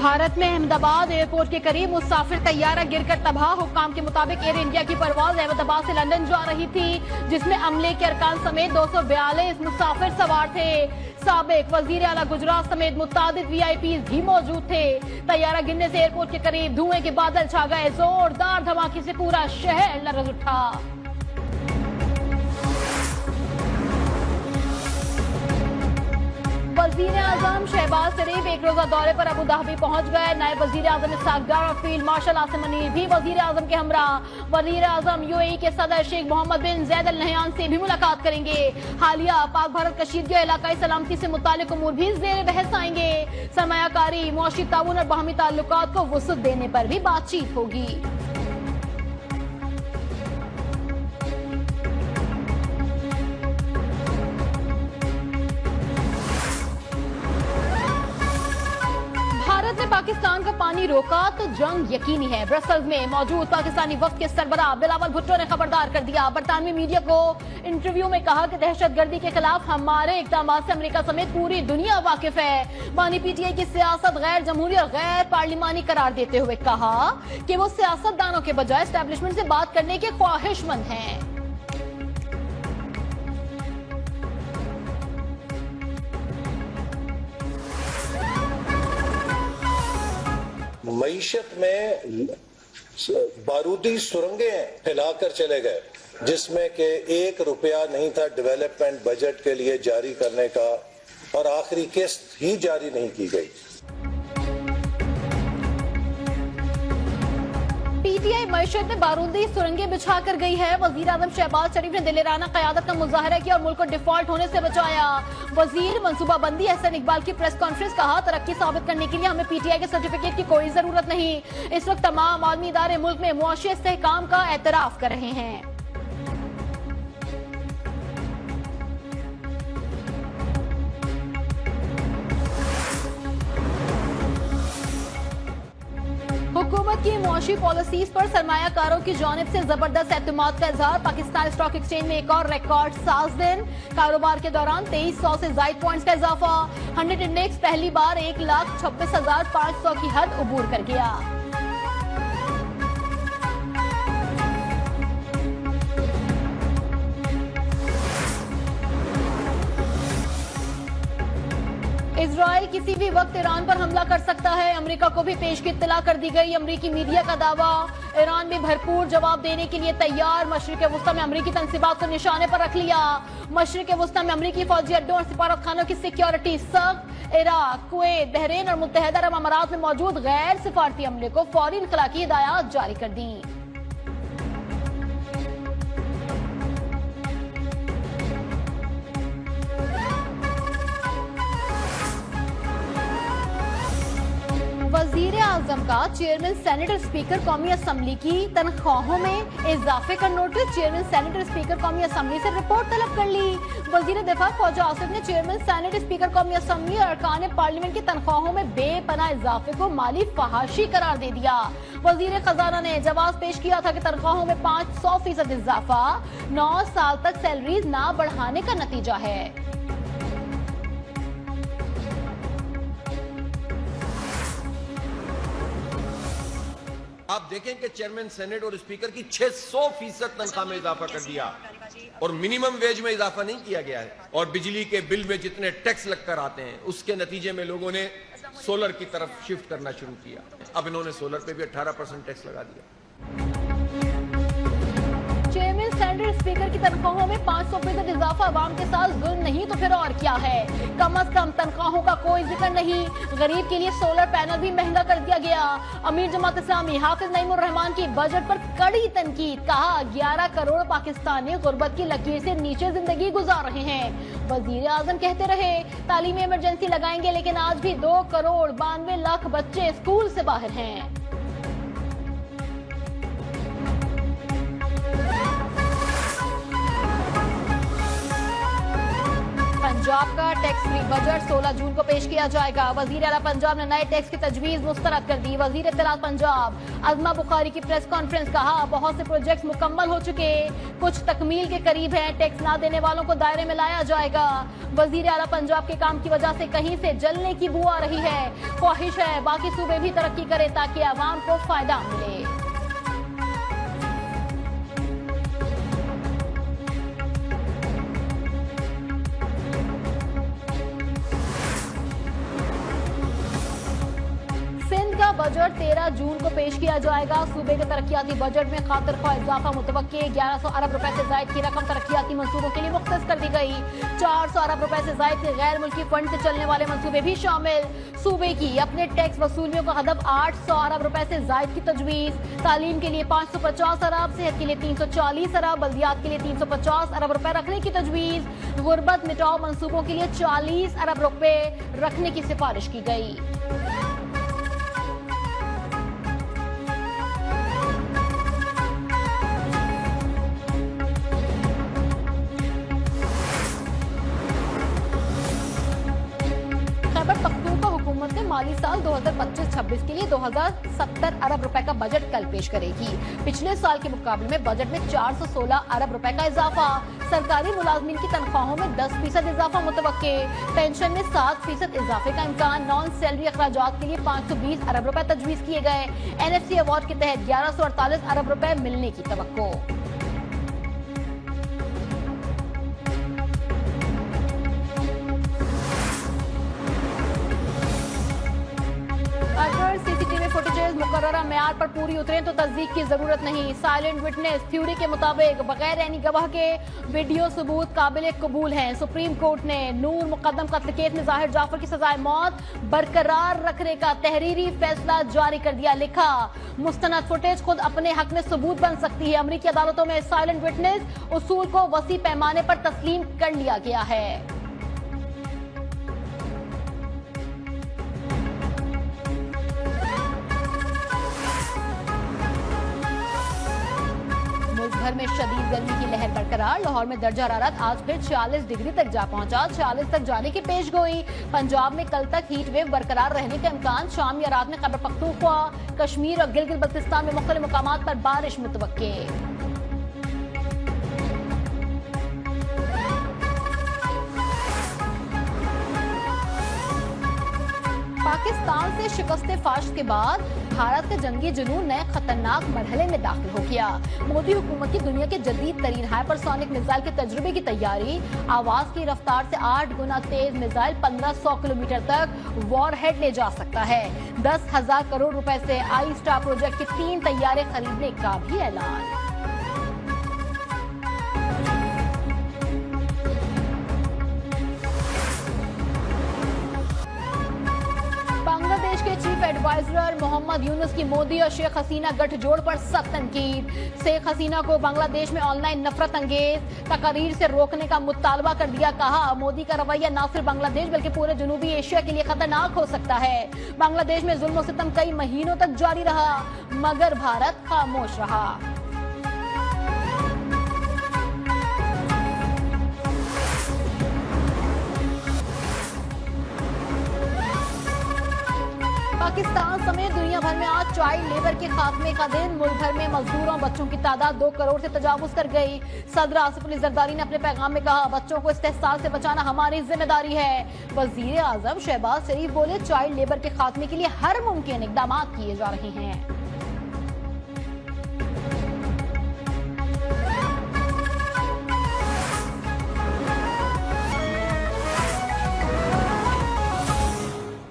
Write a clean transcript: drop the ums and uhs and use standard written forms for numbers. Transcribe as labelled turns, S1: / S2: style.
S1: भारत में अहमदाबाद एयरपोर्ट के करीब मुसाफिर तैयारा गिरकर तबाह। हुक्काम के मुताबिक एयर इंडिया की परवाज अहमदाबाद से लंदन जा रही थी, जिसमें अमले के अरकान समेत 242 मुसाफिर सवार थे। साबिक वजीर आला गुजरात समेत मुतादिद वीआईपी भी मौजूद थे। तैयारा गिरने से एयरपोर्ट के करीब धुएं के बादल छा गए। जोरदार धमाके से पूरा शहर लरज उठा। वजीर आजम शहबाज शरीफ एक रोजा दौरे पर अबू धाबी पहुंच गए। नायब वजीर आजम इस्हाक डार, फील्ड मार्शल आसिम मुनीर भी वजीर आजम के हमरा। वजीर आजम यूएई के सदर शेख मोहम्मद बिन जैद अल नहयान से भी मुलाकात करेंगे। हालिया पाक भारत कशीदगी और इलाकाई सलामती से मुतालिक उमूर भी जेर बहस आएंगे। सरमायाकारी, मुआशी ताउन और बाहमी ताल्लुकात को वुसअत देने पर भी बातचीत होगी। भारत ने पाकिस्तान का पानी रोका तो जंग यकीनी है। ब्रसल्स में मौजूद पाकिस्तानी वफ्द के सरबराह बिलावल भुट्टो ने खबरदार कर दिया। बरतानवी मीडिया को इंटरव्यू में कहा कि दहशतगर्दी के खिलाफ हमारे इक़दामात से अमेरिका समेत पूरी दुनिया वाकिफ है। बानी पीटीआई की सियासत गैर जमहूरी और गैर पार्लिमानी करार देते हुए कहा कि वो सियासतदानों के बजाय एस्टेब्लिशमेंट से बात करने के ख्वाहिशमंद हैं।
S2: मईशत में बारूदी सुरंगें फैलाकर चले गए, जिसमें कि 1 रुपया नहीं था डेवलपमेंट बजट के लिए जारी करने का, और आखिरी किस्त ही जारी नहीं की गई।
S1: पीटीआई मईशत में बारूदी सुरंगें बिछा कर गई है। वजीर आजम शहबाज शरीफ ने दिलेराना क़यादत का मुजाहरा किया और मुल्क को डिफॉल्ट होने से बचाया। वजीर मंसूबाबंदी एहसन इकबाल की प्रेस कॉन्फ्रेंस, कहा तरक्की साबित करने के लिए हमें पीटीआई के सर्टिफिकेट की कोई जरूरत नहीं। इस वक्त तमाम आलमी इदारे मुल्क में मुआशी इस्तेहकाम का एतराफ कर रहे हैं। हुकूमत की मुआशी पॉलिसीज पर सरमायाकारों की जानिब से जबरदस्त एतमाद का इजहार। पाकिस्तान स्टॉक एक्सचेंज में एक और रिकॉर्ड साज दिन। कारोबार के दौरान 2300 से ज्यादा पॉइंट्स का इजाफा। 100 इंडेक्स पहली बार 1,26,500 की हद उबूर कर गया। इजराइल किसी भी वक्त ईरान पर हमला कर सकता है। अमेरिका को भी पेश की इत्तला कर दी गई। अमेरिकी मीडिया का दावा, ईरान भी भरपूर जवाब देने के लिए तैयार। मशरिक वस्ता में अमेरिकी तनसीबात को निशाने पर रख लिया। मशरिक वस्ता में अमेरिकी फौजी अड्डों और सिफारत खानों की सिक्योरिटी सख्त। इराक, कुवैत, बहरीन और मुत्तहदा अरब अमारात में मौजूद गैर सिफारती अमले को फौरी इनखला की हिदायत जारी कर दी। वजीर आजम का चेयरमैन सेनेट और स्पीकर कौमी असम्बली की तनख्वाहों में इजाफे का नोटिस। चेयरमैन सेनेट और स्पीकर कौमी असम्बली से रिपोर्ट तलब कर ली। वजीर दिफा ख्वाजा आसिफ ने चेयरमैन सेनेट, स्पीकर कौमी असम्बली और अरकान पार्लियामेंट की तनख्वाहों में बेपनाह इजाफे को माली फहाशी करार दे दिया। वजीर खजाना ने जवाब पेश किया था कि तनख्वाहों में 500% इजाफा 9 साल तक सैलरीज ना बढ़ाने का नतीजा है।
S3: आप देखें कि चेयरमैन सेनेट और स्पीकर की 600% तनख्वाह में इजाफा कर दिया और मिनिमम वेज में इजाफा नहीं किया गया है। और बिजली के बिल में जितने टैक्स लगकर आते हैं, उसके नतीजे में लोगों ने सोलर की तरफ शिफ्ट करना शुरू किया। अब इन्होंने सोलर पे भी 18% टैक्स लगा दिया।
S1: चेयरमैन सेनेट स्पीकर की तनख्वाहों में 500% इजाफा अवाम के साथ जुल्म नहीं तो फिर और क्या है। कम अज कम तनख्वाहों का कोई जिक्र नहीं। गरीब के लिए सोलर पैनल भी महंगा कर दिया गया। अमीर जमात इस्लामी हाफिज नईमुर रहमान की बजट पर कड़ी तनकीद, कहा 11 करोड़ पाकिस्तानी गुर्बत की लकीर से नीचे जिंदगी गुजार रहे हैं। वजीर आजम कहते रहे तालीमी इमरजेंसी लगाएंगे, लेकिन आज भी 2 करोड़ 92 लाख बच्चे स्कूल से बाहर हैं। पंजाब का टैक्स फ्री बजट 16 जून को पेश किया जाएगा। वजीर आला पंजाब ने नए टैक्स की तजवीज मुस्तरद कर दी। वजीर इत्तलात पंजाब अज़मा बुखारी की प्रेस कॉन्फ्रेंस, कहा बहुत से प्रोजेक्ट्स मुकम्मल हो चुके, कुछ तकमील के करीब हैं, टैक्स ना देने वालों को दायरे में लाया जाएगा। वजीर आला पंजाब के काम की वजह से कहीं से जलने की बू आ रही है। ख्वाहिश है बाकी सूबे भी तरक्की करें ताकि आवाम को फायदा मिले। बजट 13 जून को पेश किया जाएगा। सूबे के तरक्याती बजट में खातिर ख्वाह इजाफा मुतवक्के 1100 अरब रुपए से जायद की रकम तरक्याती मंसूबों के लिए मुख्तस कर दी गई। 400 अरब रुपए से जायद के गैर मुल्की फंड से चलने वाले मंसूबे भी शामिल। सूबे की अपने टैक्स वसूलियों का हदफ 800 अरब रुपए से जायद की तजवीज। तालीम के लिए 550 अरब, सेहत के लिए 340 अरब, बल्दियात के लिए 350 अरब रुपए रखने की तजवीज। गुर्बत मिटाओ मंसूबों के लिए 40 अरब रुपए रखने की सिफारिश की गई। माली साल 2025-26 के लिए 2070 अरब रुपए का बजट कल पेश करेगी। पिछले साल के मुकाबले में बजट में 416 अरब रुपए का इजाफा। सरकारी मुलाजमीन की तनख्वाहों में 10% इजाफा मुतवक्के। पेंशन में 7% इजाफे का इम्कान। नॉन सैलरी अखराजात के लिए 520 अरब रुपए तजवीज किए गए। NFC अवार्ड के तहत 1148 अरब रुपए मिलने की तवक्को। सीसीटीवी फुटेजेस मुकर्ररा मेयार पर पूरी उतरे तो तस्दीक की जरूरत नहीं। साइलेंट विटनेस थ्योरी के मुताबिक बगैर ऐनी गवाह के वीडियो सबूत काबिल कबूल हैं। सुप्रीम कोर्ट ने नूर मुकदम कत्ल केस में जाहिर जाफर की सजाए मौत बरकरार रखने का तहरीरी फैसला जारी कर दिया। लिखा, मुस्तनद फुटेज खुद अपने हक में सबूत बन सकती है। अमरीकी अदालतों में साइलेंट विटनेस उसूल को वसी पैमाने पर तस्लीम कर लिया गया है। भर में शदीद गर्मी की लहर बरकरार। लाहौर में दर्जा हरारत आज फिर 46 डिग्री तक जा पहुंचा। 46 तक जाने की पेशगोई। पंजाब में कल तक हीट वेव बरकरार रहने का इम्कान। शाम या रात में खैबर पख्तूनख्वा, कश्मीर और गिलगित बल्तिस्तान में मुख्तलिफ मुकामात पर बारिश मुतवक्के। पाकिस्तान से शिकस्त फाश के बाद भारत का जंगी जुनून नए खतरनाक मरहले में दाखिल हो गया। मोदी हुकूमत की दुनिया के जदीद तरीन हाइपरसोनिक मिसाइल के तजुर्बे की तैयारी। आवाज की रफ्तार से 8 गुना तेज मिसाइल 1500 किलोमीटर तक वॉरहेड ले जा सकता है। 10,000 करोड़ रुपए से आई स्टार प्रोजेक्ट की 3 तैयारे खरीदने का भी ऐलान। बांग्लादेश के चीफ एडवाइजर मोहम्मद यूनुस की मोदी और शेख हसीना गठजोड़ पर सख्त तनकीद। शेख हसीना को बांग्लादेश में ऑनलाइन नफरत अंगेज तकरीर से रोकने का मुतालबा कर दिया। कहा, मोदी का रवैया न सिर्फ बांग्लादेश बल्कि पूरे जनूबी एशिया के लिए खतरनाक हो सकता है। बांग्लादेश में जुल्म और सितम कई महीनों तक जारी रहा मगर भारत खामोश रहा। पाकिस्तान समेत दुनिया भर में आज चाइल्ड लेबर के खात्मे का दिन। मुल्क भर में मजदूरों और बच्चों की तादाद 2 करोड़ से तजावुज कर गई। सदर आसिफ अली जरदारी ने अपने पैगाम में कहा, बच्चों को इस्तेहसाल से बचाना हमारी जिम्मेदारी है। वजीर आजम शहबाज शरीफ बोले, चाइल्ड लेबर के खात्मे के लिए हर मुमकिन इकदाम किए जा रहे हैं।